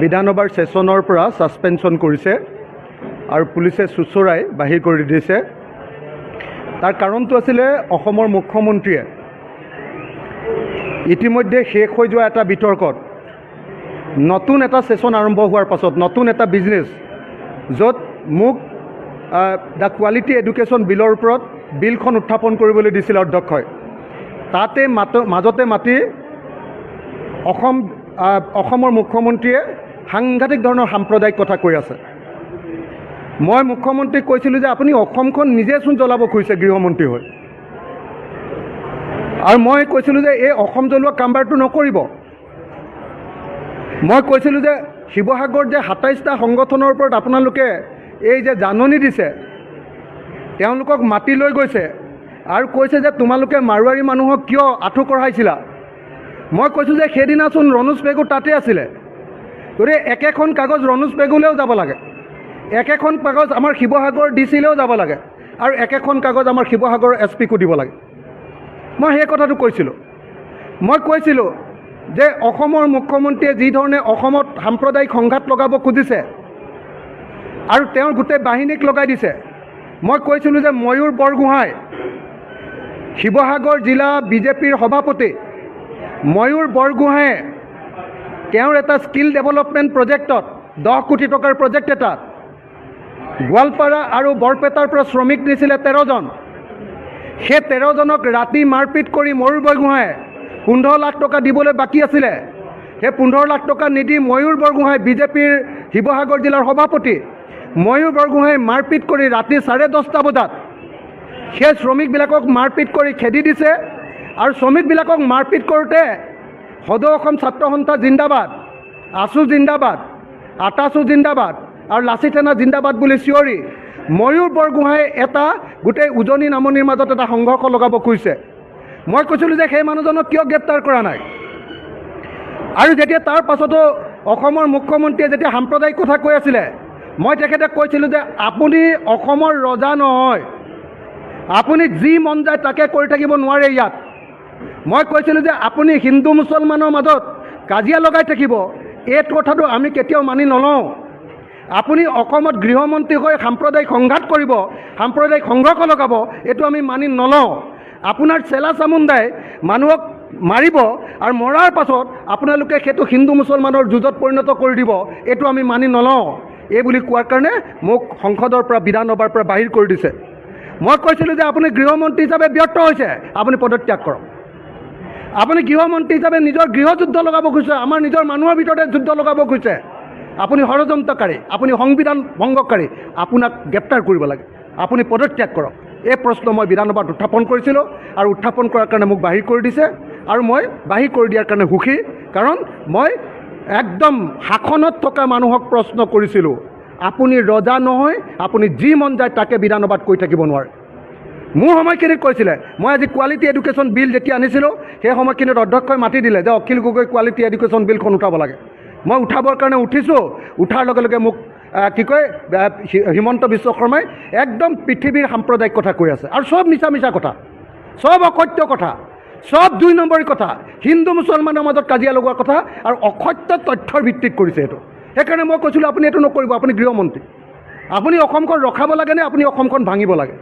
বিধানসভাৰ ছেছনৰ পৰা ছাছপেনশ্যন কৰিছে আৰু পুলিচে চুচৰাই বাহিৰ কৰি দিছে। তাৰ কাৰণটো আছিলে অসমৰ মুখ্যমন্ত্ৰীয়ে ইতিমধ্যে শেষ হৈ যোৱা এটা বিতৰ্কত নতুন এটা ছেছন আৰম্ভ হোৱাৰ পাছত নতুন এটা বিজনেছ য'ত মোক দ্য কোৱালিটি এডুকেশ্যন বিলৰ ওপৰত বিলখন উত্থাপন কৰিবলৈ দিছিল অধ্যক্ষই। তাতে মাজতে মাতি অসমৰ মুখ্যমন্ত্ৰীয়ে সাংঘাতিক ধৰণৰ সাম্প্ৰদায়িক কথা কৈ আছে। মই মুখ্যমন্ত্ৰীক কৈছিলোঁ যে আপুনি অসমখন নিজেচোন জ্বলাব খুজিছে গৃহমন্ত্ৰী হৈ, আৰু মই কৈছিলোঁ যে এই অসম জ্বলোৱা কামবাৰটো নকৰিব। মই কৈছিলোঁ যে শিৱসাগৰত যে ২৭টা সংগঠনৰ ওপৰত আপোনালোকে এই যে জাননী দিছে, তেওঁলোকক মাতি লৈ গৈছে আৰু কৈছে যে তোমালোকে মাৰোৱাৰী মানুহক কিয় আঁঠু কঢ়াইছিলা। মই কৈছোঁ যে সেইদিনাচোন ৰণোজ পেগু তাতে আছিলে। গতিকে একেখন কাগজ ৰণোজ পেগুলৈও যাব লাগে, একেখন কাগজ আমাৰ শিৱসাগৰ ডিচিলৈও যাব লাগে, আৰু একেখন কাগজ আমাৰ শিৱসাগৰৰ SP-কো দিব লাগে। মই সেই কথাটো কৈছিলোঁ। মই কৈছিলোঁ যে অসমৰ মুখ্যমন্ত্ৰীয়ে যি ধৰণে অসমত সাম্প্ৰদায়িক সংঘাত লগাব খুজিছে আৰু তেওঁৰ গোটেই বাহিনীক লগাই দিছে। মই কৈছিলোঁ যে ময়ূৰ বৰগোহাঁই শিৱসাগৰ জিলা বিজেপিৰ সভাপতি ময়ূৰ বৰগোহাঁয়ে তেওঁৰ এটা স্কিল ডেভেলপমেণ্ট প্ৰজেক্টত 10 কোটি টকাৰ প্ৰজেক্ট এটাত গোৱালপাৰা আৰু বৰপেটাৰ পৰা শ্ৰমিক নিছিলে 13 জন। সেই 13 জনক ৰাতি মাৰপিট কৰি ময়ূৰ বৰগোহাঁয়ে 15 লাখ টকা দিবলৈ বাকী আছিলে। সেই 15 লাখ টকা নিদি ময়ূৰ বৰগোহাঁই বিজেপিৰ শিৱসাগৰ জিলাৰ সভাপতি ময়ূৰ বৰগোহাঁই মাৰপিট কৰি ৰাতি 10:30 বজাত সেই শ্ৰমিকবিলাকক মাৰপিট কৰি খেদি দিছে। আৰু শ্ৰমিকবিলাকক মাৰপিট কৰোঁতে সদৌ অসম ছাত্ৰ সন্থা জিন্দাবাদ, আছু জিন্দাবাদ, আটাছু জিন্দাবাদ আৰু লাচি থানা জিন্দাবাদ বুলি চিঞৰি ময়ূৰ বৰগোহাঁই এটা গোটেই উজনি নামনিৰ মাজত এটা সংঘৰ্ষ লগাব খুজিছে। মই কৈছিলোঁ যে সেই মানুহজনক কিয় গ্ৰেপ্তাৰ কৰা নাই। আৰু যেতিয়া তাৰ পাছতো অসমৰ মুখ্যমন্ত্ৰীয়ে যেতিয়া সাম্প্ৰদায়িক কথা কৈ আছিলে, মই তেখেতক কৈছিলোঁ যে আপুনি অসমৰ ৰজা নহয়, আপুনি যি মন যায় তাকে কৰি থাকিব নোৱাৰে ইয়াত। মই কৈছিলোঁ যে আপুনি হিন্দু মুছলমানৰ মাজত কাজিয়া লগাই থাকিব, এই কথাটো আমি কেতিয়াও মানি নলওঁ। আপুনি অসমত গৃহমন্ত্ৰী হৈ সাম্প্ৰদায়িক সংঘাত কৰিব, সাম্প্ৰদায়িক সংঘৰ্ষ লগাব, এইটো আমি মানি নলওঁ। আপোনাৰ চেলা চামুণ্ডাই মানুহক মাৰিব আৰু মৰাৰ পাছত আপোনালোকে সেইটো হিন্দু মুছলমানৰ যুঁজত পৰিণত কৰি দিব, এইটো আমি মানি নলওঁ। এই বুলি কোৱাৰ কাৰণে মোক সংসদৰ পৰা বিধানসভাৰ পৰা বাহিৰ কৰি দিছে। মই কৈছিলোঁ যে আপুনি গৃহমন্ত্ৰী হিচাপে ব্যৰ্থ হৈছে, আপুনি পদত্যাগ কৰক। আপুনি গৃহমন্ত্ৰী হিচাপে নিজৰ গৃহযুদ্ধ লগাব খুজিছে, আমাৰ নিজৰ মানুহৰ ভিতৰতে যুদ্ধ লগাব খুজিছে। আপুনি ষড়যন্ত্ৰকাৰী, আপুনি সংবিধান ভংগকাৰী, আপোনাক গ্ৰেপ্তাৰ কৰিব লাগে, আপুনি পদত্যাগ কৰক। এই প্ৰশ্ন মই বিধানসভাত উত্থাপন কৰিছিলোঁ আৰু উত্থাপন কৰাৰ কাৰণে মোক বাহিৰ কৰি দিছে। আৰু মই বাহিৰ কৰি দিয়াৰ কাৰণে সুখী, কাৰণ মই একদম শাসনত থকা মানুহক প্ৰশ্ন কৰিছিলোঁ, আপুনি ৰজা নহয়, আপুনি যি মন যায় তাকে বিধানসভাত কৈ থাকিব নোৱাৰে। মোৰ সময়খিনিত কৈছিলে, মই আজি কোৱালিটি এডুকেশ্যন বিল যেতিয়া আনিছিলোঁ সেই সময়খিনিত অধ্যক্ষই মাতি দিলে যে অখিল গগৈ কোৱালিটি এডুকেশ্যন বিলখন উঠাব লাগে। মই উঠাবৰ কাৰণে উঠিছোঁ, উঠাৰ লগে লগে মোক কি কয় হিমন্ত বিশ্ব শৰ্মাই একদম পৃথিৱীৰ সাম্প্ৰদায়িক কথা কৈ আছে, আৰু চব মিছা মিছা কথা, চব অসত্য কথা, চব 2 নম্বৰী কথা, হিন্দু মুছলমানৰ মাজত কাজিয়া লগোৱাৰ কথা আৰু অসত্য তথ্যৰ ভিত্তিত কৰিছে এইটো। সেইকাৰণে মই কৈছিলোঁ আপুনি এইটো নকৰিব, আপুনি গৃহমন্ত্ৰী, আপুনি অসমখন ৰখাব লাগেনে আপুনি অসমখন ভাঙিব লাগে।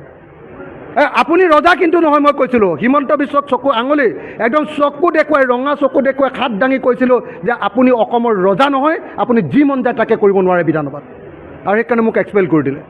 আপুনি ৰজা কিন্তু নহয়। মই কৈছিলোঁ হিমন্ত বিশ্বক চকু আঙুলি একদম চকু দেখুৱাই, ৰঙা চকু দেখুৱাই হাত দাঙি কৈছিলোঁ যে আপুনি অসমৰ ৰজা নহয়, আপুনি যি মন যায় তাকে কৰিব নোৱাৰে বিধানসভাত, আৰু সেইকাৰণে মোক এক্সপেল কৰি দিলে।